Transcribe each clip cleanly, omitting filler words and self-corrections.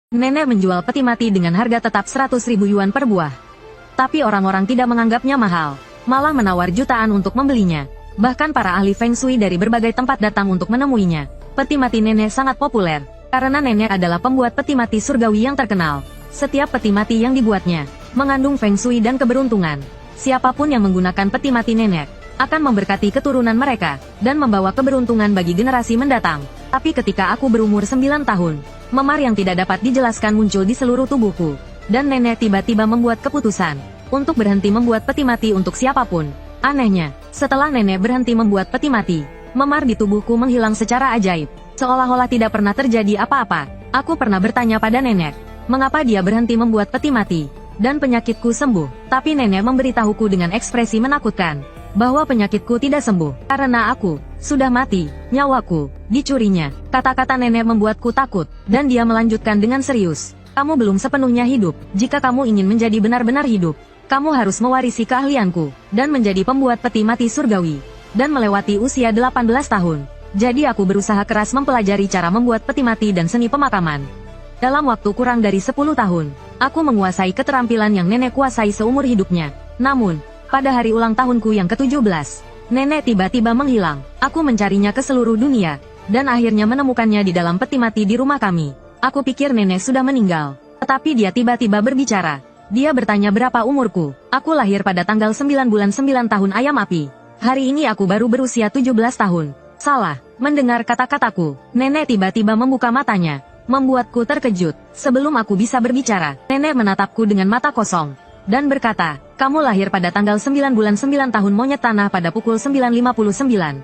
Nenek menjual peti mati dengan harga tetap 100.000 yuan per buah. Tapi orang-orang tidak menganggapnya mahal, malah menawar jutaan untuk membelinya. Bahkan para ahli Feng Shui dari berbagai tempat datang untuk menemuinya. Peti mati nenek sangat populer, karena nenek adalah pembuat peti mati surgawi yang terkenal. Setiap peti mati yang dibuatnya mengandung Feng Shui dan keberuntungan. Siapapun yang menggunakan peti mati nenek akan memberkati keturunan mereka dan membawa keberuntungan bagi generasi mendatang. Tapi ketika aku berumur 9 tahun, memar yang tidak dapat dijelaskan muncul di seluruh tubuhku, dan nenek tiba-tiba membuat keputusan untuk berhenti membuat peti mati untuk siapapun. Anehnya, setelah nenek berhenti membuat peti mati, memar di tubuhku menghilang secara ajaib, seolah-olah tidak pernah terjadi apa-apa. Aku pernah bertanya pada nenek, mengapa dia berhenti membuat peti mati, dan penyakitku sembuh. Tapi nenek memberitahuku dengan ekspresi menakutkan, bahwa penyakitku tidak sembuh, karena aku sudah mati, nyawaku dicurinya. Kata-kata nenek membuatku takut, dan dia melanjutkan dengan serius, kamu belum sepenuhnya hidup. Jika kamu ingin menjadi benar-benar hidup, kamu harus mewarisi keahlianku, dan menjadi pembuat peti mati surgawi, dan melewati usia 18 tahun. Jadi aku berusaha keras mempelajari cara membuat peti mati dan seni pemakaman. Dalam waktu kurang dari 10 tahun, aku menguasai keterampilan yang nenek kuasai seumur hidupnya. Namun, pada hari ulang tahunku yang ke-17, nenek tiba-tiba menghilang. Aku mencarinya ke seluruh dunia, dan akhirnya menemukannya di dalam peti mati di rumah kami. Aku pikir nenek sudah meninggal, tetapi dia tiba-tiba berbicara. Dia bertanya berapa umurku. Aku lahir pada tanggal 9 bulan 9 tahun ayam api. Hari ini aku baru berusia 17 tahun. Salah. Mendengar kata-kataku, nenek tiba-tiba membuka matanya, membuatku terkejut. Sebelum aku bisa berbicara, nenek menatapku dengan mata kosong, dan berkata, kamu lahir pada tanggal 9 bulan 9 tahun monyet tanah pada pukul 9.59.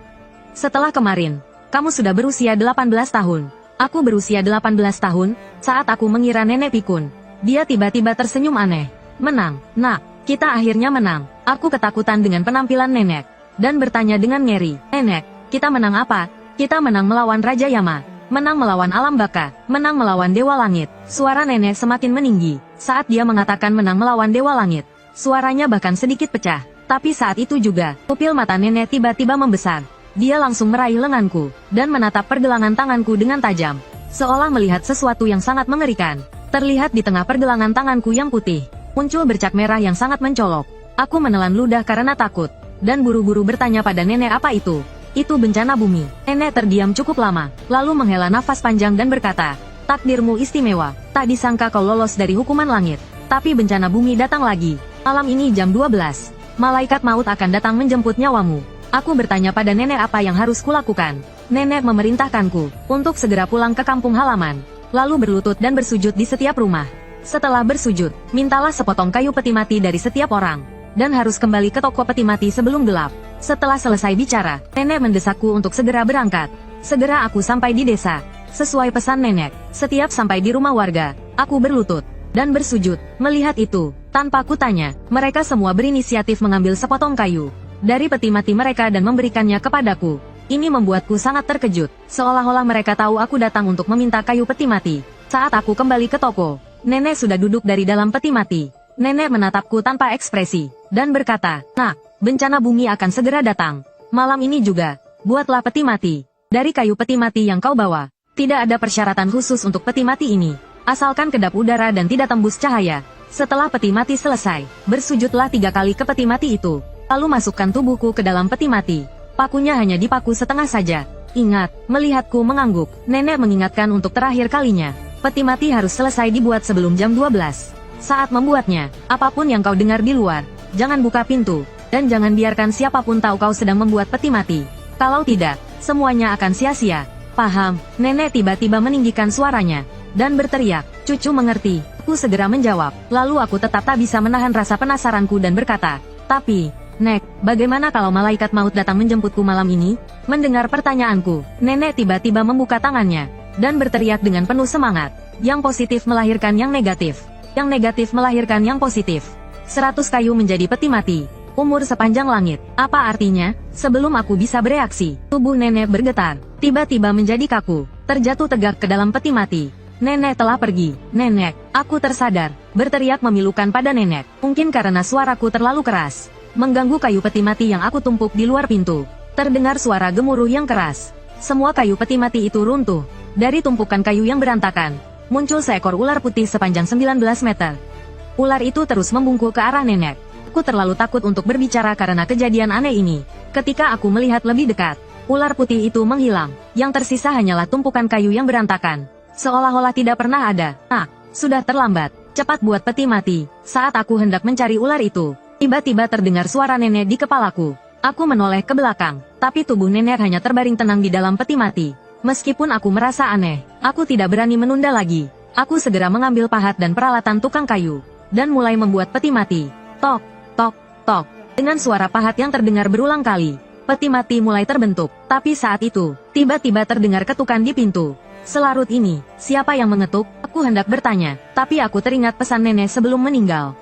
Setelah kemarin, kamu sudah berusia 18 tahun. Aku berusia 18 tahun, saat aku mengira nenek pikun. Dia tiba-tiba tersenyum aneh. Menang, nak, kita akhirnya menang. Aku ketakutan dengan penampilan nenek, dan bertanya dengan ngeri, nenek, kita menang apa? Kita menang melawan Raja Yama, menang melawan alam baka, menang melawan Dewa Langit. Suara nenek semakin meninggi, saat dia mengatakan menang melawan Dewa Langit. Suaranya bahkan sedikit pecah, tapi saat itu juga, pupil mata nenek tiba-tiba membesar. Dia langsung meraih lenganku, dan menatap pergelangan tanganku dengan tajam, seolah melihat sesuatu yang sangat mengerikan. Terlihat di tengah pergelangan tanganku yang putih, muncul bercak merah yang sangat mencolok. Aku menelan ludah karena takut, dan buru-buru bertanya pada nenek apa itu. Itu bencana bumi. Nenek terdiam cukup lama, lalu menghela nafas panjang dan berkata, takdirmu istimewa, tak disangka kau lolos dari hukuman langit. Tapi bencana bumi datang lagi. Malam ini jam 12, malaikat maut akan datang menjemput nyawamu. Aku bertanya pada nenek apa yang harus kulakukan. Nenek memerintahkanku untuk segera pulang ke kampung halaman, lalu berlutut dan bersujud di setiap rumah. Setelah bersujud, mintalah sepotong kayu peti mati dari setiap orang, dan harus kembali ke toko peti mati sebelum gelap. Setelah selesai bicara, nenek mendesakku untuk segera berangkat. Segera aku sampai di desa. Sesuai pesan nenek, setiap sampai di rumah warga, aku berlutut dan bersujud. Melihat itu, tanpa kutanya, mereka semua berinisiatif mengambil sepotong kayu dari peti mati mereka dan memberikannya kepadaku. Ini membuatku sangat terkejut, seolah-olah mereka tahu aku datang untuk meminta kayu peti mati. Saat aku kembali ke toko, nenek sudah duduk dari dalam peti mati. Nenek menatapku tanpa ekspresi, dan berkata, nak, bencana bumi akan segera datang. Malam ini juga, buatlah peti mati dari kayu peti mati yang kau bawa. Tidak ada persyaratan khusus untuk peti mati ini, asalkan kedap udara dan tidak tembus cahaya. Setelah peti mati selesai, bersujudlah 3 kali ke peti mati itu, lalu masukkan tubuhku ke dalam peti mati. Pakunya hanya dipaku setengah saja. Ingat, melihatku mengangguk, nenek mengingatkan untuk terakhir kalinya, peti mati harus selesai dibuat sebelum jam 12. Saat membuatnya, apapun yang kau dengar di luar, jangan buka pintu, dan jangan biarkan siapapun tahu kau sedang membuat peti mati. Kalau tidak, semuanya akan sia-sia. Paham? Nenek tiba-tiba meninggikan suaranya, dan berteriak, cucu mengerti. Aku segera menjawab, lalu aku tetap tak bisa menahan rasa penasaranku dan berkata, tapi, Nek, bagaimana kalau malaikat maut datang menjemputku malam ini? Mendengar pertanyaanku, nenek tiba-tiba membuka tangannya, dan berteriak dengan penuh semangat. Yang positif melahirkan yang negatif. Yang negatif melahirkan yang positif. 100 kayu menjadi peti mati. Umur sepanjang langit. Apa artinya? Sebelum aku bisa bereaksi, tubuh nenek bergetar, tiba-tiba menjadi kaku, terjatuh tegak ke dalam peti mati. Nenek telah pergi. Nenek, aku tersadar, berteriak memilukan pada nenek. Mungkin karena suaraku terlalu keras, mengganggu kayu peti mati yang aku tumpuk di luar pintu. Terdengar suara gemuruh yang keras. Semua kayu peti mati itu runtuh. Dari tumpukan kayu yang berantakan, muncul seekor ular putih sepanjang 19 meter. Ular itu terus membungkuk ke arah nenek. Aku terlalu takut untuk berbicara karena kejadian aneh ini. Ketika aku melihat lebih dekat, ular putih itu menghilang. Yang tersisa hanyalah tumpukan kayu yang berantakan. Seolah-olah tidak pernah ada. Sudah terlambat. Cepat buat peti mati. Saat aku hendak mencari ular itu, tiba-tiba terdengar suara nenek di kepalaku. Aku menoleh ke belakang, tapi tubuh nenek hanya terbaring tenang di dalam peti mati. Meskipun aku merasa aneh, aku tidak berani menunda lagi. Aku segera mengambil pahat dan peralatan tukang kayu, dan mulai membuat peti mati. Tok, tok, tok. Dengan suara pahat yang terdengar berulang kali, peti mati mulai terbentuk. Tapi saat itu, tiba-tiba terdengar ketukan di pintu. Selarut ini, siapa yang mengetuk? Aku hendak bertanya, tapi aku teringat pesan nenek sebelum meninggal.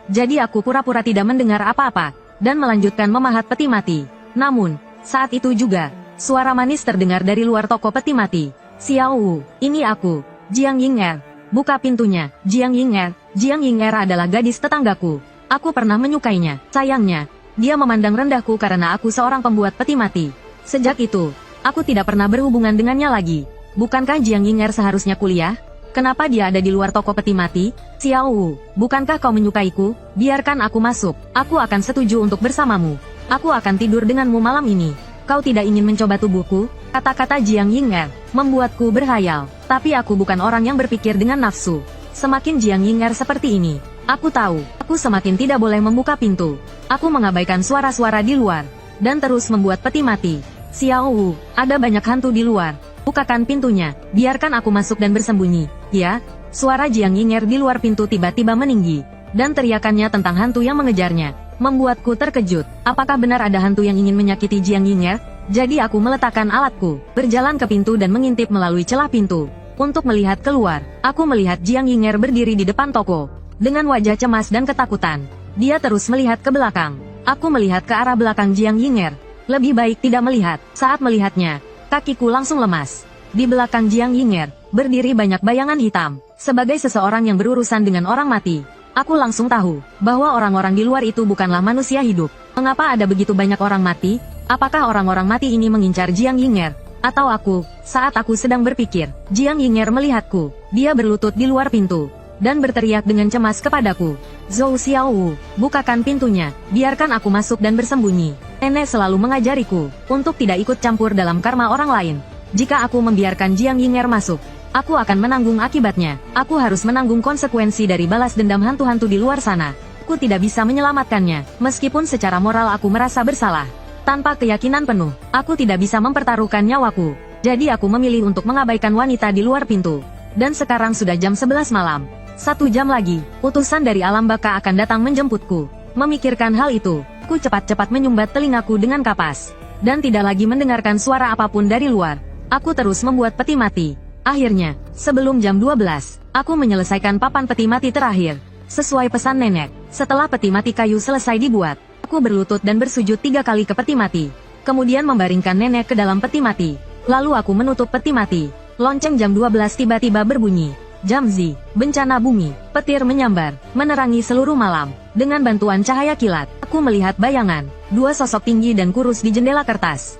Jadi aku pura-pura tidak mendengar apa-apa, dan melanjutkan memahat peti mati. Namun, saat itu juga, suara manis terdengar dari luar toko peti mati. Xiao Wu, ini aku, Jiang Ying'er. Buka pintunya, Jiang Ying'er. Jiang Ying'er adalah gadis tetanggaku. Aku pernah menyukainya. Sayangnya, dia memandang rendahku karena aku seorang pembuat peti mati. Sejak itu, aku tidak pernah berhubungan dengannya lagi. Bukankah Jiang Ying'er seharusnya kuliah? Kenapa dia ada di luar toko peti mati? Xiao Wu, bukankah kau menyukaiku? Biarkan aku masuk. Aku akan setuju untuk bersamamu. Aku akan tidur denganmu malam ini. Kau tidak ingin mencoba tubuhku? Kata-kata Jiang Ying'er membuatku berhayal. Tapi aku bukan orang yang berpikir dengan nafsu. Semakin Jiang Ying'er seperti ini, aku tahu, aku semakin tidak boleh membuka pintu. Aku mengabaikan suara-suara di luar, dan terus membuat peti mati. Xiao Wu, ada banyak hantu di luar. Bukakan pintunya, biarkan aku masuk dan bersembunyi. Ya, suara Jiang Ying'er di luar pintu tiba-tiba meninggi, dan teriakannya tentang hantu yang mengejarnya membuatku terkejut. Apakah benar ada hantu yang ingin menyakiti Jiang Ying'er? Jadi aku meletakkan alatku, berjalan ke pintu dan mengintip melalui celah pintu. Untuk melihat keluar, aku melihat Jiang Ying'er berdiri di depan toko, dengan wajah cemas dan ketakutan. Dia terus melihat ke belakang. Aku melihat ke arah belakang Jiang Ying'er. Lebih baik tidak melihat. Saat melihatnya, kakiku langsung lemas. Di belakang Jiang Ying'er, berdiri banyak bayangan hitam. Sebagai seseorang yang berurusan dengan orang mati, aku langsung tahu bahwa orang-orang di luar itu bukanlah manusia hidup. Mengapa ada begitu banyak orang mati? Apakah orang-orang mati ini mengincar Jiang Ying'er? Atau aku? Saat aku sedang berpikir, Jiang Ying'er melihatku. Dia berlutut di luar pintu, dan berteriak dengan cemas kepadaku. Zhou Xiaowu, bukakan pintunya, biarkan aku masuk dan bersembunyi. Nenek selalu mengajariku untuk tidak ikut campur dalam karma orang lain. Jika aku membiarkan Jiang Ying'er masuk, aku akan menanggung akibatnya. Aku harus menanggung konsekuensi dari balas dendam hantu-hantu di luar sana. Aku tidak bisa menyelamatkannya, meskipun secara moral aku merasa bersalah. Tanpa keyakinan penuh, aku tidak bisa mempertaruhkan nyawaku. Jadi aku memilih untuk mengabaikan wanita di luar pintu. Dan sekarang sudah jam 11 malam. 1 jam lagi, utusan dari alam baka akan datang menjemputku. Memikirkan hal itu, aku cepat-cepat menyumbat telingaku dengan kapas. Dan tidak lagi mendengarkan suara apapun dari luar. Aku terus membuat peti mati. Akhirnya, sebelum jam 12, aku menyelesaikan papan peti mati terakhir. Sesuai pesan nenek, setelah peti mati kayu selesai dibuat, aku berlutut dan bersujud 3 kali ke peti mati. Kemudian membaringkan nenek ke dalam peti mati. Lalu aku menutup peti mati. Lonceng jam 12 tiba-tiba berbunyi. Jamzi, bencana bumi, petir menyambar, menerangi seluruh malam. Dengan bantuan cahaya kilat, aku melihat bayangan, 2 sosok tinggi dan kurus di jendela kertas.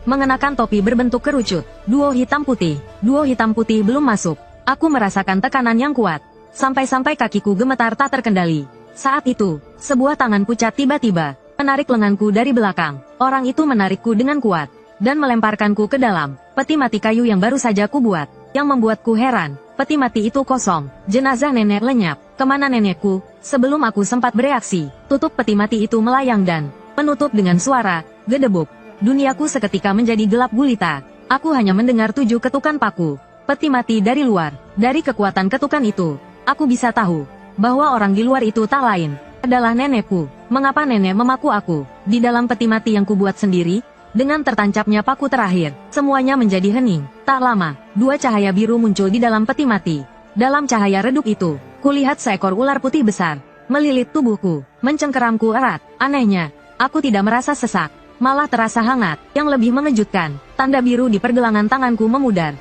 Mengenakan topi berbentuk kerucut, duo hitam putih. Duo hitam putih belum masuk. Aku merasakan tekanan yang kuat. Sampai-sampai kakiku gemetar tak terkendali. Saat itu, sebuah tangan pucat tiba-tiba menarik lenganku dari belakang. Orang itu menarikku dengan kuat dan melemparkanku ke dalam peti mati kayu yang baru saja kubuat. Yang membuatku heran, peti mati itu kosong. Jenazah nenek lenyap. Kemana nenekku? Sebelum aku sempat bereaksi, tutup peti mati itu melayang dan menutup dengan suara gedebuk. Duniaku seketika menjadi gelap gulita. Aku hanya mendengar 7 ketukan paku peti mati dari luar. Dari kekuatan ketukan itu, aku bisa tahu bahwa orang di luar itu tak lain adalah nenekku. Mengapa nenek memaku aku di dalam peti mati yang kubuat sendiri? Dengan tertancapnya paku terakhir, semuanya menjadi hening. Tak lama, 2 cahaya biru muncul di dalam peti mati. Dalam cahaya redup itu, kulihat seekor ular putih besar melilit tubuhku, mencengkeramku erat. Anehnya, aku tidak merasa sesak, malah terasa hangat. Yang lebih mengejutkan, tanda biru di pergelangan tanganku memudar.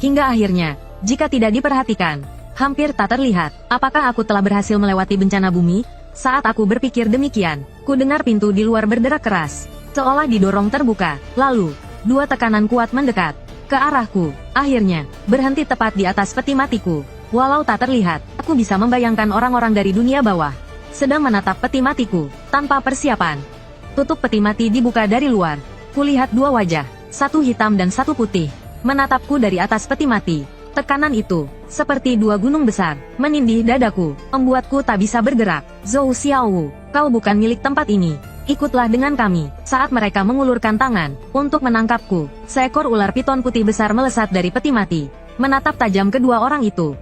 Hingga akhirnya, jika tidak diperhatikan, hampir tak terlihat. Apakah aku telah berhasil melewati bencana bumi? Saat aku berpikir demikian, ku dengar pintu di luar berderak keras, seolah didorong terbuka. Lalu, 2 tekanan kuat mendekat. ke arahku. Akhirnya, berhenti tepat di atas peti matiku. Walau tak terlihat, aku bisa membayangkan orang-orang dari dunia bawah sedang menatap peti matiku, tanpa persiapan. Tutup peti mati dibuka dari luar. Kulihat dua wajah, satu hitam dan satu putih, menatapku dari atas peti mati. Tekanan itu, seperti dua gunung besar, menindih dadaku, membuatku tak bisa bergerak. Zhou Xiaowu, kau bukan milik tempat ini. Ikutlah dengan kami. Saat mereka mengulurkan tangan untuk menangkapku, seekor ular piton putih besar melesat dari peti mati, menatap tajam kedua orang itu.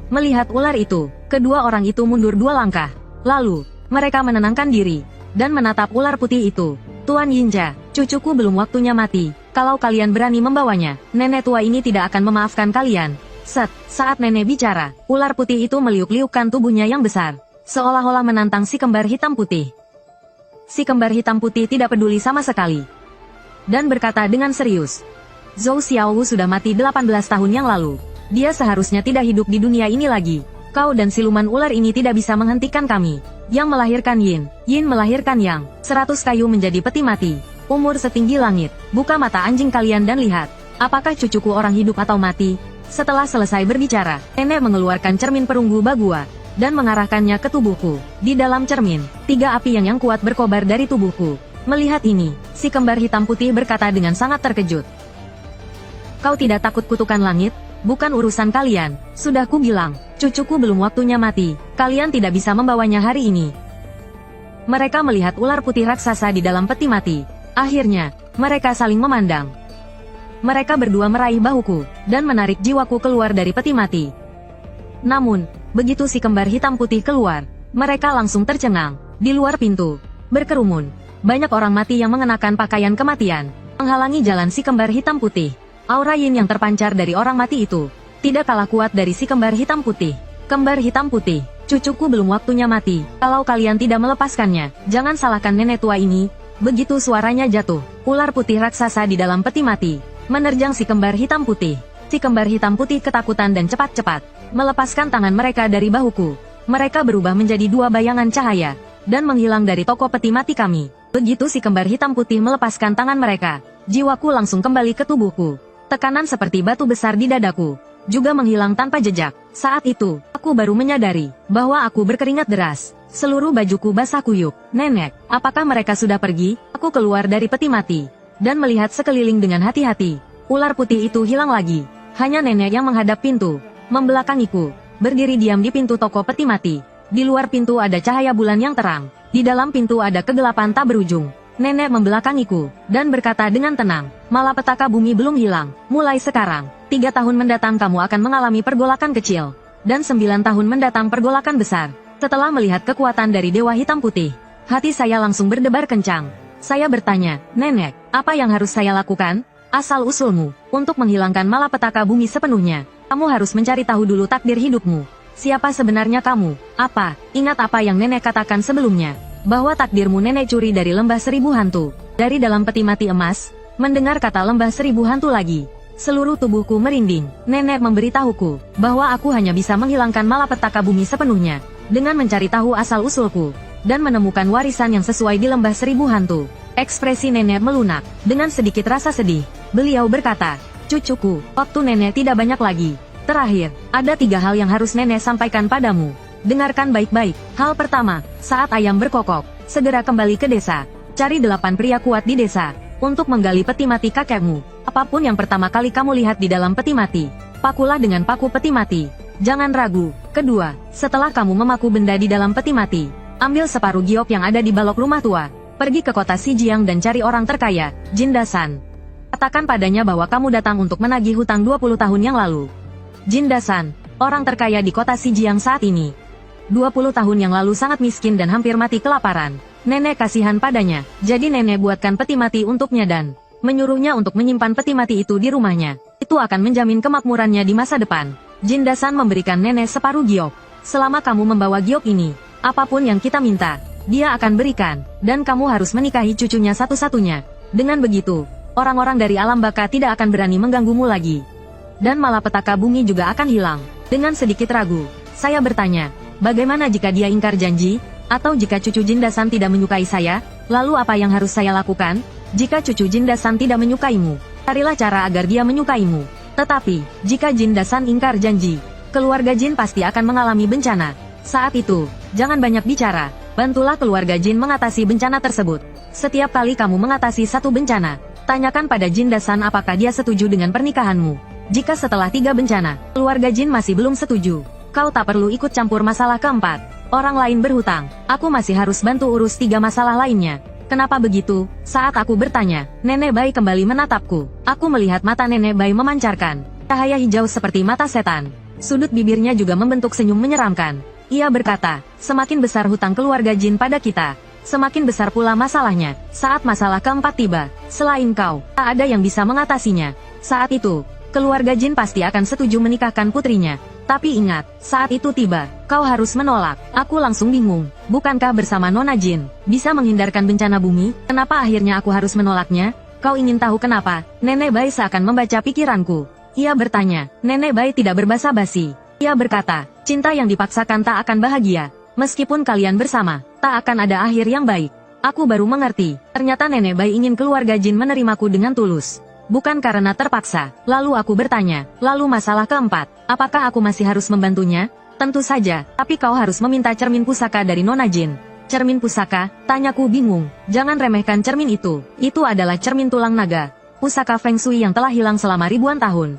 Melihat ular itu, kedua orang itu mundur 2 langkah. Lalu, mereka menenangkan diri dan menatap ular putih itu. Tuan Yinja, cucuku belum waktunya mati. Kalau kalian berani membawanya, nenek tua ini tidak akan memaafkan kalian. Saat nenek bicara, ular putih itu meliuk-liukkan tubuhnya yang besar, seolah-olah menantang si kembar hitam putih. Si kembar hitam putih tidak peduli sama sekali dan berkata dengan serius, Zhou Xiaowu sudah mati 18 tahun yang lalu. Dia seharusnya tidak hidup di dunia ini lagi. Kau dan siluman ular ini tidak bisa menghentikan kami. Yang melahirkan Yin, Yin melahirkan Yang. 100 kayu menjadi peti mati. Umur setinggi langit. Buka mata anjing kalian dan lihat, apakah cucuku orang hidup atau mati? Setelah selesai berbicara, nenek mengeluarkan cermin perunggu Bagua dan mengarahkannya ke tubuhku. Di dalam cermin, 3 api yang kuat berkobar dari tubuhku. Melihat ini, si kembar hitam putih berkata dengan sangat terkejut. Kau tidak takut kutukan langit? Bukan urusan kalian. Sudah ku bilang, cucuku belum waktunya mati. Kalian tidak bisa membawanya hari ini. Mereka melihat ular putih raksasa di dalam peti mati. Akhirnya, mereka saling memandang. Mereka berdua meraih bahuku dan menarik jiwaku keluar dari peti mati. Namun, begitu si kembar hitam putih keluar, mereka langsung tercengang. Di luar pintu, berkerumun banyak orang mati yang mengenakan pakaian kematian, menghalangi jalan si kembar hitam putih. Aura Yin yang terpancar dari orang mati itu tidak kalah kuat dari si kembar hitam putih. Kembar hitam putih, cucuku belum waktunya mati. Kalau kalian tidak melepaskannya, jangan salahkan nenek tua ini. Begitu suaranya jatuh, ular putih raksasa di dalam peti mati menerjang si kembar hitam putih. Si kembar hitam putih ketakutan dan cepat-cepat melepaskan tangan mereka dari bahuku. Mereka berubah menjadi 2 bayangan cahaya dan menghilang dari toko peti mati kami. Begitu si kembar hitam putih melepaskan tangan mereka, jiwaku langsung kembali ke tubuhku. Tekanan seperti batu besar di dadaku juga menghilang tanpa jejak. Saat itu, aku baru menyadari bahwa aku berkeringat deras. Seluruh bajuku basah kuyup. Nenek, apakah mereka sudah pergi? Aku keluar dari peti mati dan melihat sekeliling dengan hati-hati. Ular putih itu hilang lagi. Hanya nenek yang menghadap pintu, membelakangiku, berdiri diam di pintu toko peti mati. Di luar pintu ada cahaya bulan yang terang. Di dalam pintu ada kegelapan tak berujung. Nenek membelakangiku dan berkata dengan tenang, malapetaka bumi belum hilang. Mulai sekarang, 3 tahun mendatang kamu akan mengalami pergolakan kecil, dan 9 tahun mendatang pergolakan besar. Setelah melihat kekuatan dari Dewa Hitam Putih, hati saya langsung berdebar kencang. Saya bertanya, Nenek, apa yang harus saya lakukan? Asal-usulmu, untuk menghilangkan malapetaka bumi sepenuhnya, kamu harus mencari tahu dulu takdir hidupmu. Siapa sebenarnya kamu? Apa? Ingat apa yang nenek katakan sebelumnya? Bahwa takdirmu nenek curi dari lembah 1000 hantu. Dari dalam peti mati emas, mendengar kata lembah 1000 hantu lagi. Seluruh tubuhku merinding. Nenek memberitahuku bahwa aku hanya bisa menghilangkan malapetaka bumi sepenuhnya dengan mencari tahu asal-usulku dan menemukan warisan yang sesuai di lembah 1000 hantu. Ekspresi nenek melunak dengan sedikit rasa sedih. Beliau berkata, cucuku, waktu nenek tidak banyak lagi. Terakhir, ada 3 hal yang harus nenek sampaikan padamu. Dengarkan baik-baik. Hal pertama, saat ayam berkokok, segera kembali ke desa. Cari 8 pria kuat di desa untuk menggali peti mati kakekmu. Apapun yang pertama kali kamu lihat di dalam peti mati, pakulah dengan paku peti mati. Jangan ragu. Kedua, setelah kamu memaku benda di dalam peti mati, ambil separuh giok yang ada di balok rumah tua. Pergi ke kota Xijiang dan cari orang terkaya, Jindasan. Katakan padanya bahwa kamu datang untuk menagih hutang 20 tahun yang lalu. Jindasan, orang terkaya di kota Xijiang saat ini. 20 tahun yang lalu sangat miskin dan hampir mati kelaparan. Nenek kasihan padanya, jadi nenek buatkan peti mati untuknya dan menyuruhnya untuk menyimpan peti mati itu di rumahnya. Itu akan menjamin kemakmurannya di masa depan. Jindasan memberikan nenek separuh giok. Selama kamu membawa giok ini, apapun yang kita minta, dia akan berikan, dan kamu harus menikahi cucunya satu-satunya. Dengan begitu, orang-orang dari alam baka tidak akan berani mengganggumu lagi. Dan malapetaka bumi juga akan hilang. Dengan sedikit ragu, saya bertanya, bagaimana jika dia ingkar janji? Atau jika cucu Jindasan tidak menyukai saya? Lalu apa yang harus saya lakukan? Jika cucu Jindasan tidak menyukaimu, Carilah cara agar dia menyukaimu. Tetapi, jika Jin Dasan ingkar janji, keluarga Jin pasti akan mengalami bencana. Saat itu, jangan banyak bicara. Bantulah keluarga Jin mengatasi bencana tersebut. Setiap kali kamu mengatasi satu bencana, tanyakan pada Jin Dasan apakah dia setuju dengan pernikahanmu. Jika setelah 3 bencana, keluarga Jin masih belum setuju, kau tak perlu ikut campur masalah keempat. Orang lain berhutang, aku masih harus bantu urus 3 masalah lainnya. Kenapa begitu? Saat aku bertanya, Nenek Bai kembali menatapku. Aku melihat mata Nenek Bai memancarkan cahaya hijau seperti mata setan. Sudut bibirnya juga membentuk senyum menyeramkan. Ia berkata, semakin besar hutang keluarga Jin pada kita, semakin besar pula masalahnya. Saat masalah keempat tiba, selain kau, tak ada yang bisa mengatasinya. Saat itu, keluarga Jin pasti akan setuju menikahkan putrinya. Tapi ingat, saat itu tiba, kau harus menolak. Aku langsung bingung. Bukankah bersama Nona Jin bisa menghindarkan bencana bumi? Kenapa akhirnya aku harus menolaknya? Kau ingin tahu kenapa? Nenek Bai seakan membaca pikiranku. Ia bertanya. Nenek Bai tidak berbasa-basi. Ia berkata, cinta yang dipaksakan tak akan bahagia. Meskipun kalian bersama, tak akan ada akhir yang baik. Aku baru mengerti. Ternyata Nenek Bai ingin keluarga Jin menerimaku dengan tulus, bukan karena terpaksa. Lalu aku bertanya, lalu masalah keempat, apakah aku masih harus membantunya? Tentu saja, tapi kau harus meminta cermin pusaka dari Nona Jin. Cermin pusaka? Tanyaku bingung. Jangan remehkan cermin itu. Itu adalah cermin tulang naga. Pusaka Feng Shui yang telah hilang selama ribuan tahun.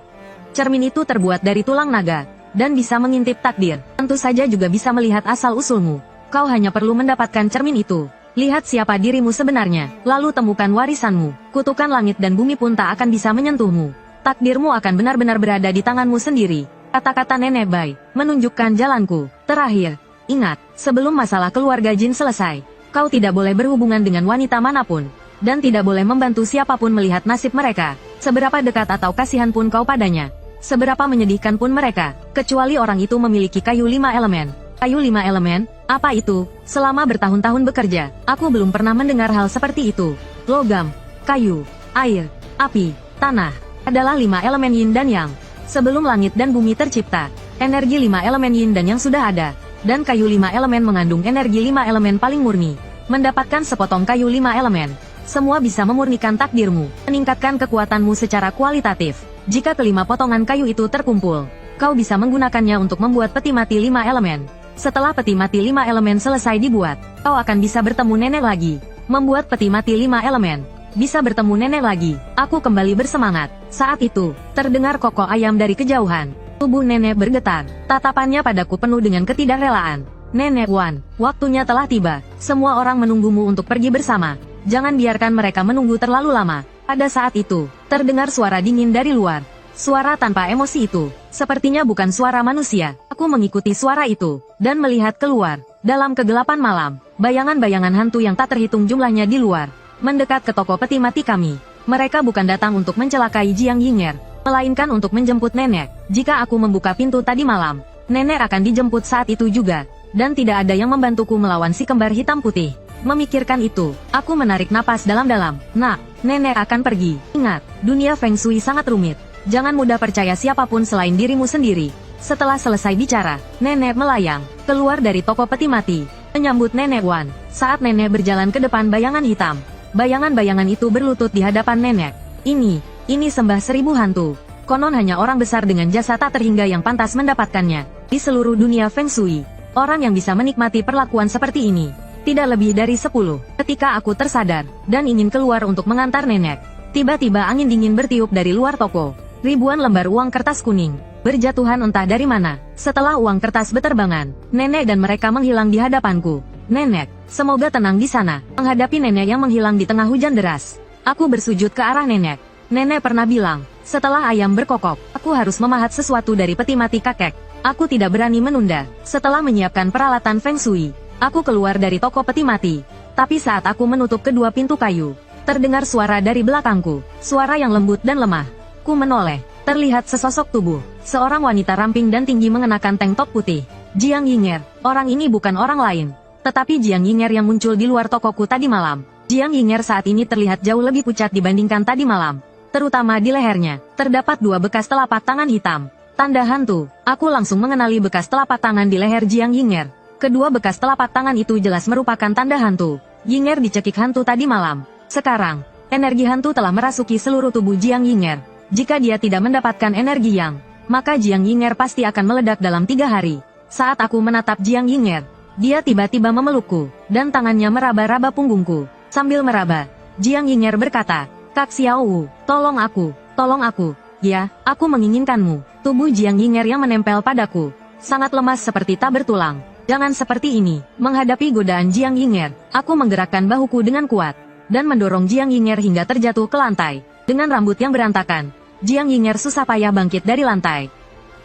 Cermin itu terbuat dari tulang naga, dan bisa mengintip takdir. Tentu saja juga bisa melihat asal-usulmu. Kau hanya perlu mendapatkan cermin itu. Lihat siapa dirimu sebenarnya, lalu temukan warisanmu. Kutukan langit dan bumi pun tak akan bisa menyentuhmu. Takdirmu akan benar-benar berada di tanganmu sendiri. Kata-kata Nenek Bai menunjukkan jalanku. Terakhir, ingat, sebelum masalah keluarga Jin selesai, kau tidak boleh berhubungan dengan wanita manapun, dan tidak boleh membantu siapapun melihat nasib mereka. Seberapa dekat atau kasihan pun kau padanya, seberapa menyedihkan pun mereka, kecuali orang itu memiliki kayu 5 elemen. Kayu 5 elemen? Apa itu? Selama bertahun-tahun bekerja, aku belum pernah mendengar hal seperti itu. Logam, kayu, air, api, tanah, adalah 5 elemen yin dan yang. Sebelum langit dan bumi tercipta, energi 5 elemen yin dan yang sudah ada, dan kayu 5 elemen mengandung energi 5 elemen paling murni. Mendapatkan sepotong kayu 5 elemen, semua bisa memurnikan takdirmu, meningkatkan kekuatanmu secara kualitatif. Jika kelima potongan kayu itu terkumpul, kau bisa menggunakannya untuk membuat peti mati 5 elemen. Setelah peti mati 5 elemen selesai dibuat, kau akan bisa bertemu nenek lagi. Membuat peti mati 5 elemen, bisa bertemu nenek lagi. Aku kembali bersemangat. Saat itu, terdengar kokok ayam dari kejauhan. Tubuh nenek bergetar. Tatapannya padaku penuh dengan ketidakrelaan. Nenek Wan, waktunya telah tiba. Semua orang menunggumu untuk pergi bersama. Jangan biarkan mereka menunggu terlalu lama. Pada saat itu, terdengar suara dingin dari luar. Suara tanpa emosi itu, sepertinya bukan suara manusia. Aku mengikuti suara itu, dan melihat keluar. Dalam kegelapan malam, bayangan-bayangan hantu yang tak terhitung jumlahnya di luar, mendekat ke toko peti mati kami. Mereka bukan datang untuk mencelakai Jiang Yinger, melainkan untuk menjemput nenek. Jika aku membuka pintu tadi malam, nenek akan dijemput saat itu juga. Dan tidak ada yang membantuku melawan si kembar hitam putih. Memikirkan itu, aku menarik napas dalam-dalam. Nak, nenek akan pergi. Ingat, dunia Feng Shui sangat rumit. Jangan mudah percaya siapapun selain dirimu sendiri. Setelah selesai bicara, nenek melayang keluar dari toko peti mati, menyambut nenek Wan. Saat nenek berjalan ke depan bayangan hitam, bayangan-bayangan itu berlutut di hadapan nenek. Ini sembah 1000 hantu. Konon hanya orang besar dengan jasa tak terhingga yang pantas mendapatkannya. Di seluruh dunia Feng Shui, orang yang bisa menikmati perlakuan seperti ini, tidak lebih dari 10. Ketika aku tersadar, dan ingin keluar untuk mengantar nenek, tiba-tiba angin dingin bertiup dari luar toko. Ribuan lembar uang kertas kuning berjatuhan entah dari mana. Setelah uang kertas beterbangan, nenek dan mereka menghilang di hadapanku. Nenek, semoga tenang di sana. Menghadapi nenek yang menghilang di tengah hujan deras, aku bersujud ke arah nenek. Nenek pernah bilang, setelah ayam berkokok, aku harus memahat sesuatu dari peti mati kakek. Aku tidak berani menunda. Setelah menyiapkan peralatan Feng Shui, aku keluar dari toko peti mati. Tapi saat aku menutup kedua pintu kayu, terdengar suara dari belakangku. Suara yang lembut dan lemah. Ku menoleh. Terlihat sesosok tubuh. Seorang wanita ramping dan tinggi mengenakan tank top putih. Jiang Yinger. Orang ini bukan orang lain, tetapi Jiang Yinger yang muncul di luar tokoku tadi malam. Jiang Yinger saat ini terlihat jauh lebih pucat dibandingkan tadi malam. Terutama di lehernya, terdapat 2 bekas telapak tangan hitam. Tanda hantu. Aku langsung mengenali bekas telapak tangan di leher Jiang Yinger. Kedua bekas telapak tangan itu jelas merupakan tanda hantu. Yinger dicekik hantu tadi malam. Sekarang, Energi hantu telah merasuki seluruh tubuh Jiang Yinger. Jika dia tidak mendapatkan energi yang, maka Jiang Yinger pasti akan meledak dalam 3 hari. Saat aku menatap Jiang Yinger, dia tiba-tiba memelukku, dan tangannya meraba-raba punggungku. Sambil meraba, Jiang Yinger berkata, "Kak Xiao Wu, tolong aku. Ya, aku menginginkanmu." Tubuh Jiang Yinger yang menempel padaku sangat lemas seperti tak bertulang. Jangan seperti ini. Menghadapi godaan Jiang Yinger, aku menggerakkan bahuku dengan kuat, dan mendorong Jiang Yinger hingga terjatuh ke lantai. Dengan rambut yang berantakan, Jiang Yinger susah payah bangkit dari lantai.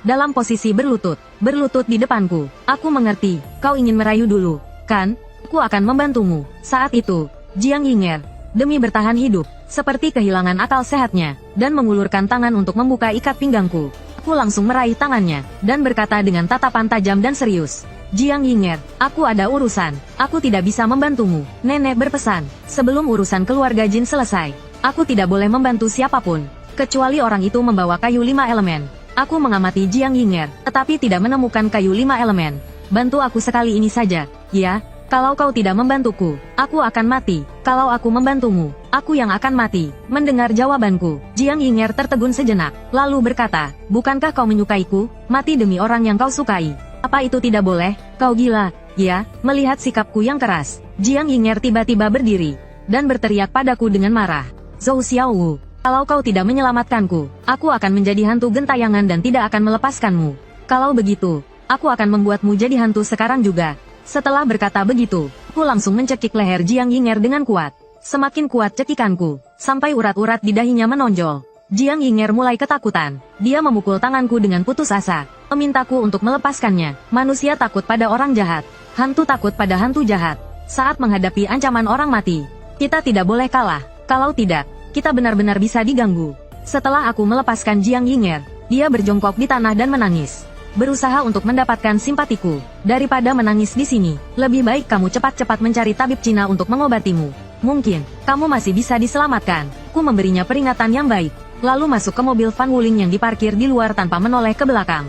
Dalam posisi berlutut di depanku. Aku mengerti, kau ingin merayu dulu, kan? Aku akan membantumu. Saat itu, Jiang Yinger, demi bertahan hidup, seperti kehilangan akal sehatnya, dan mengulurkan tangan untuk membuka ikat pinggangku. Aku langsung meraih tangannya, dan berkata dengan tatapan tajam dan serius, "Jiang Yinger, aku ada urusan. Aku tidak bisa membantumu." Nenek berpesan, sebelum urusan keluarga Jin selesai, aku tidak boleh membantu siapapun, kecuali orang itu membawa kayu 5 elemen. Aku mengamati Jiang Yinger, tetapi tidak menemukan kayu 5 elemen. "Bantu aku sekali ini saja, ya? Kalau kau tidak membantuku, aku akan mati. Kalau aku membantumu, aku yang akan mati." Mendengar jawabanku, Jiang Yinger tertegun sejenak, lalu berkata, "Bukankah kau menyukaiku? Mati demi orang yang kau sukai. Apa itu tidak boleh? Kau gila, ya?" Melihat sikapku yang keras, Jiang Yinger tiba-tiba berdiri, dan berteriak padaku dengan marah, "Zhou Xiaowu, kalau kau tidak menyelamatkanku, aku akan menjadi hantu gentayangan dan tidak akan melepaskanmu. Kalau begitu, aku akan membuatmu jadi hantu sekarang juga." Setelah berkata begitu, aku langsung mencekik leher Jiang Yinger dengan kuat. Semakin kuat cekikanku, sampai urat-urat di dahinya menonjol. Jiang Yinger mulai ketakutan. Dia memukul tanganku dengan putus asa, memintaku untuk melepaskannya. Manusia takut pada orang jahat. Hantu takut pada hantu jahat. Saat menghadapi ancaman orang mati, kita tidak boleh kalah. Kalau tidak, kita benar-benar bisa diganggu. Setelah aku melepaskan Jiang Yinger, dia berjongkok di tanah dan menangis, berusaha untuk mendapatkan simpatiku. Daripada menangis di sini, lebih baik kamu cepat-cepat mencari tabib Cina untuk mengobatimu. Mungkin, kamu masih bisa diselamatkan. Aku memberinya peringatan yang baik, lalu masuk ke mobil Van Wuling yang diparkir di luar tanpa menoleh ke belakang.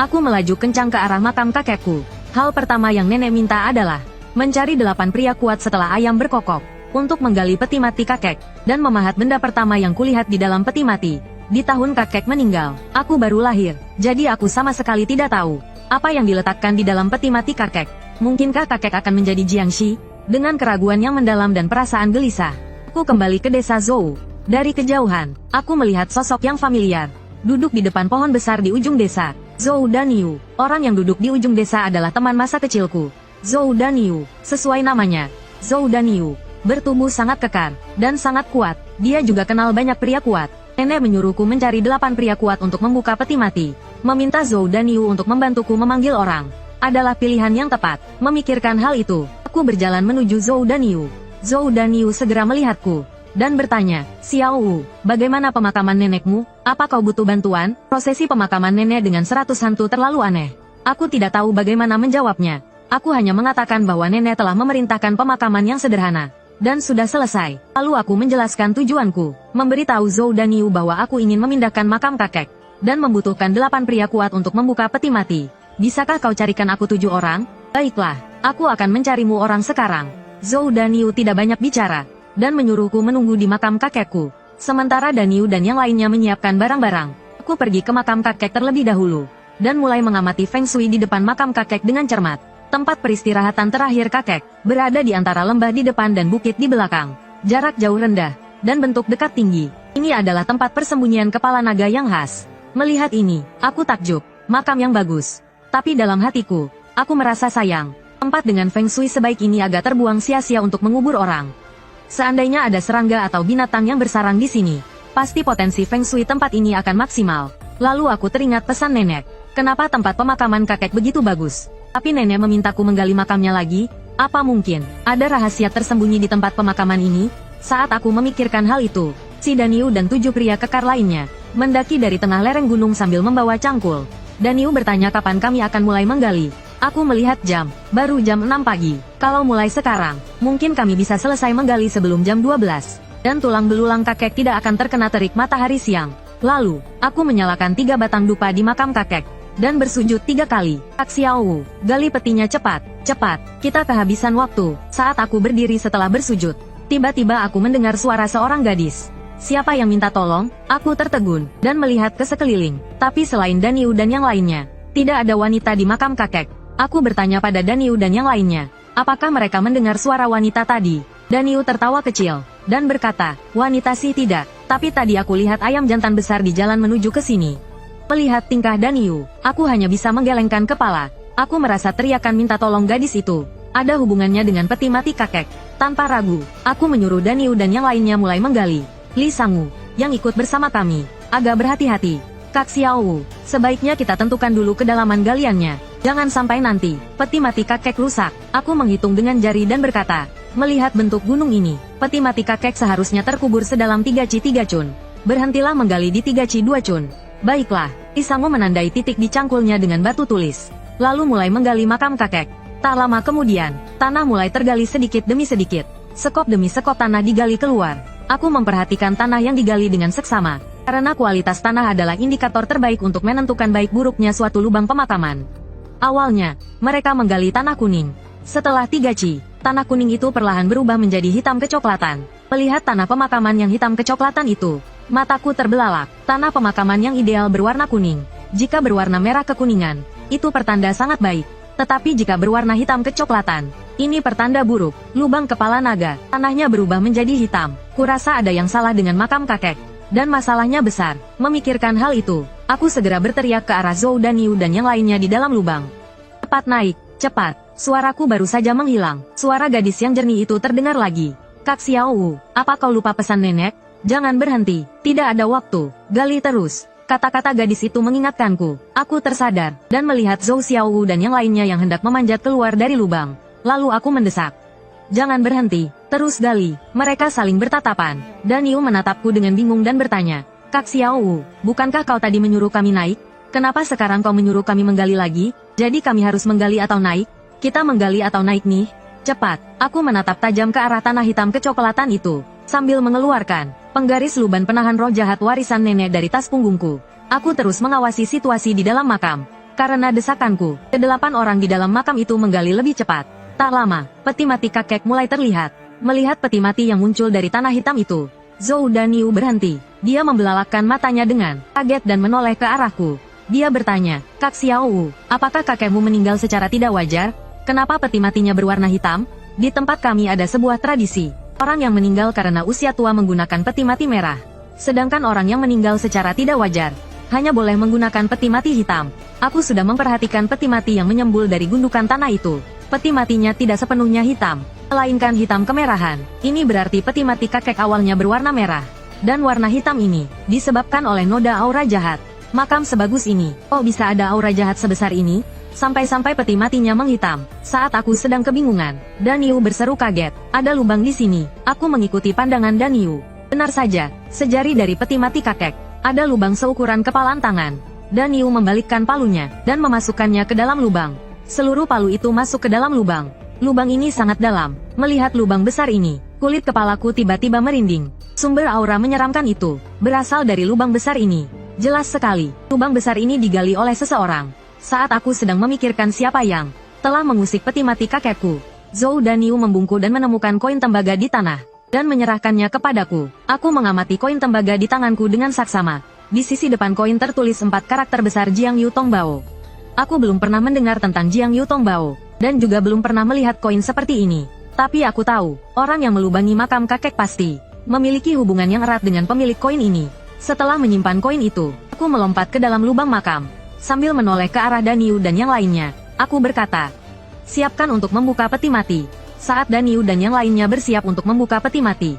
Aku melaju kencang ke arah makam kakekku. Hal pertama yang nenek minta adalah mencari 8 pria kuat setelah ayam berkokok, untuk menggali peti mati kakek, dan memahat benda pertama yang kulihat di dalam peti mati. Di tahun kakek meninggal, aku baru lahir, jadi aku sama sekali tidak tahu apa yang diletakkan di dalam peti mati kakek. Mungkinkah kakek akan menjadi Jiangxi? Dengan keraguan yang mendalam dan perasaan gelisah, aku kembali ke desa Zhou. Dari kejauhan, aku melihat sosok yang familiar, duduk di depan pohon besar di ujung desa. Zhou Danyu. Orang yang duduk di ujung desa adalah teman masa kecilku, Zhou Danyu. Sesuai namanya, Zhou Danyu bertubuh sangat kekar, dan sangat kuat. Dia juga kenal banyak pria kuat. Nenek menyuruhku mencari 8 pria kuat untuk membuka peti mati. Meminta Zhou Danyu untuk membantuku memanggil orang adalah pilihan yang tepat. Memikirkan hal itu, aku berjalan menuju Zhou Danyu. Zhou Danyu segera melihatku, dan bertanya, "Xiao Wu, bagaimana pemakaman nenekmu? Apa kau butuh bantuan?" Prosesi pemakaman nenek dengan 100 hantu terlalu aneh. Aku tidak tahu bagaimana menjawabnya. Aku hanya mengatakan bahwa nenek telah memerintahkan pemakaman yang sederhana, dan sudah selesai. Lalu aku menjelaskan tujuanku, memberitahu Zhou Danyu bahwa aku ingin memindahkan makam kakek, dan membutuhkan 8 pria kuat untuk membuka peti mati. "Bisakah kau carikan aku 7 orang? Baiklah, aku akan mencarimu orang sekarang." Zhou Danyu tidak banyak bicara, dan menyuruhku menunggu di makam kakekku. Sementara Danyu dan yang lainnya menyiapkan barang-barang, aku pergi ke makam kakek terlebih dahulu, dan mulai mengamati Feng Shui di depan makam kakek dengan cermat. Tempat peristirahatan terakhir kakek berada di antara lembah di depan dan bukit di belakang. Jarak jauh rendah, dan bentuk dekat tinggi. Ini adalah tempat persembunyian kepala naga yang khas. Melihat ini, aku takjub. Makam yang bagus. Tapi dalam hatiku, aku merasa sayang. Tempat dengan Feng Shui sebaik ini agak terbuang sia-sia untuk mengubur orang. Seandainya ada serangga atau binatang yang bersarang di sini, pasti potensi Feng Shui tempat ini akan maksimal. Lalu aku teringat pesan nenek. Kenapa tempat pemakaman kakek begitu bagus? Tapi nenek memintaku menggali makamnya lagi. Apa mungkin ada rahasia tersembunyi di tempat pemakaman ini? Saat aku memikirkan hal itu, si Danyu dan 7 pria kekar lainnya mendaki dari tengah lereng gunung sambil membawa cangkul. Danyu bertanya kapan kami akan mulai menggali. Aku melihat jam, baru jam 6 pagi. Kalau mulai sekarang, mungkin kami bisa selesai menggali sebelum jam 12. Dan tulang belulang kakek tidak akan terkena terik matahari siang. Lalu, aku menyalakan 3 batang dupa di makam kakek, dan bersujud 3 kali. "Kak Xiao Wu, gali petinya cepat, cepat, kita kehabisan waktu." Saat aku berdiri setelah bersujud, Tiba-tiba aku mendengar suara seorang gadis. Siapa yang minta tolong? Aku tertegun, dan melihat ke sekeliling. Tapi selain Daniu dan yang lainnya, tidak ada wanita di makam kakek. Aku bertanya pada Daniu dan yang lainnya, apakah mereka mendengar suara wanita tadi? Daniu tertawa kecil, dan berkata, wanita sih tidak, tapi tadi aku lihat ayam jantan besar di jalan menuju ke sini. Melihat tingkah Daniu, aku hanya bisa menggelengkan kepala. Aku merasa teriakan minta tolong gadis itu ada hubungannya dengan peti mati kakek. Tanpa ragu, aku menyuruh Daniu dan yang lainnya mulai menggali. Li Sangu, yang ikut bersama kami, agak berhati-hati. Kak Xiao, sebaiknya kita tentukan dulu kedalaman galiannya. Jangan sampai nanti peti mati kakek rusak. Aku menghitung dengan jari dan berkata, melihat bentuk gunung ini, peti mati kakek seharusnya terkubur sedalam 3 Ci 3 Cun. Berhentilah menggali di 3 Ci 2 Cun. Baiklah, Li Sangu menandai titik di cangkulnya dengan batu tulis. Lalu mulai menggali makam kakek. Tak lama kemudian, tanah mulai tergali sedikit demi sedikit. Sekop demi sekop tanah digali keluar. Aku memperhatikan tanah yang digali dengan seksama, karena kualitas tanah adalah indikator terbaik untuk menentukan baik buruknya suatu lubang pemakaman. Awalnya, mereka menggali tanah kuning. Setelah 3 Ci, tanah kuning itu perlahan berubah menjadi hitam kecoklatan. Melihat tanah pemakaman yang hitam kecoklatan itu, mataku terbelalak. Tanah pemakaman yang ideal berwarna kuning. Jika berwarna merah kekuningan, itu pertanda sangat baik. Tetapi jika berwarna hitam kecoklatan, ini pertanda buruk. Lubang kepala naga, tanahnya berubah menjadi hitam. Kurasa ada yang salah dengan makam kakek. Dan masalahnya besar. Memikirkan hal itu, aku segera berteriak ke arah Zhou Daniu dan yang lainnya di dalam lubang. Cepat naik, cepat. Suaraku baru saja menghilang. Suara gadis yang jernih itu terdengar lagi. Kak Xiao, apa kau lupa pesan nenek? Jangan berhenti, tidak ada waktu. Gali terus. Kata-kata gadis itu mengingatkanku. Aku tersadar, dan melihat Zhou Xiaowu dan yang lainnya yang hendak memanjat keluar dari lubang. Lalu aku mendesak. Jangan berhenti, terus gali. Mereka saling bertatapan. Daniu menatapku dengan bingung dan bertanya, Kak Xiaowu, bukankah kau tadi menyuruh kami naik? Kenapa sekarang kau menyuruh kami menggali lagi? Jadi kami harus menggali atau naik? Kita menggali atau naik nih? Cepat, aku menatap tajam ke arah tanah hitam kecoklatan itu, sambil mengeluarkan penggaris luban penahan roh jahat warisan nenek dari tas punggungku. Aku terus mengawasi situasi di dalam makam. Karena desakanku, ke-8 orang di dalam makam itu menggali lebih cepat. Tak lama, peti mati kakek mulai terlihat. Melihat peti mati yang muncul dari tanah hitam itu, Zhou Daniu berhenti. Dia membelalakkan matanya dengan kaget dan menoleh ke arahku. Dia bertanya, Kak Xiaowu, apakah kakekmu meninggal secara tidak wajar? Kenapa peti matinya berwarna hitam? Di tempat kami ada sebuah tradisi. Orang yang meninggal karena usia tua menggunakan peti mati merah. Sedangkan orang yang meninggal secara tidak wajar, hanya boleh menggunakan peti mati hitam. Aku sudah memperhatikan peti mati yang menyembul dari gundukan tanah itu. Peti matinya tidak sepenuhnya hitam, melainkan hitam kemerahan. Ini berarti peti mati kakek awalnya berwarna merah. Dan warna hitam ini, disebabkan oleh noda aura jahat. Makam sebagus ini, kok bisa ada aura jahat sebesar ini? Sampai-sampai peti matinya menghitam. Saat aku sedang kebingungan, Daniu berseru kaget. Ada lubang di sini. Aku mengikuti pandangan Daniu. Benar saja, sejari dari peti mati kakek. Ada lubang seukuran kepalan tangan. Daniu membalikkan palunya, dan memasukkannya ke dalam lubang. Seluruh palu itu masuk ke dalam lubang. Lubang ini sangat dalam. Melihat lubang besar ini, kulit kepalaku tiba-tiba merinding. Sumber aura menyeramkan itu berasal dari lubang besar ini. Jelas sekali, lubang besar ini digali oleh seseorang. Saat aku sedang memikirkan siapa yang telah mengusik peti mati kakekku, Zhou Daniu membungkuk dan menemukan koin tembaga di tanah, dan menyerahkannya kepadaku. Aku mengamati koin tembaga di tanganku dengan saksama. Di sisi depan koin tertulis 4 karakter besar Jiang Yu Tongbao. Aku belum pernah mendengar tentang Jiang Yu Tongbao, dan juga belum pernah melihat koin seperti ini. Tapi aku tahu, orang yang melubangi makam kakek pasti memiliki hubungan yang erat dengan pemilik koin ini. Setelah menyimpan koin itu, aku melompat ke dalam lubang makam. Sambil menoleh ke arah Daniu dan yang lainnya, aku berkata, siapkan untuk membuka peti mati. Saat Daniu dan yang lainnya bersiap untuk membuka peti mati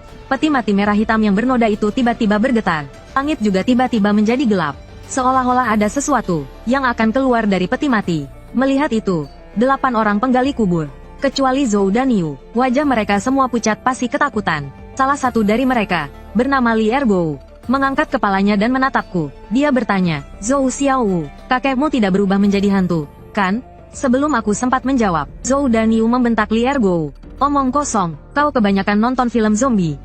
merah hitam yang bernoda itu tiba-tiba bergetar. Langit juga tiba-tiba menjadi gelap. Seolah-olah ada sesuatu yang akan keluar dari peti mati. Melihat itu, 8 orang penggali kubur, kecuali Zhou Daniu, wajah mereka semua pucat pasi ketakutan. Salah satu dari mereka, bernama Li Ergo, mengangkat kepalanya dan menatapku. Dia bertanya, Zhou Xiaowu, kakekmu tidak berubah menjadi hantu, kan? Sebelum aku sempat menjawab, Zhou Daniu membentak Li Ergo. Omong kosong, kau kebanyakan nonton film zombie.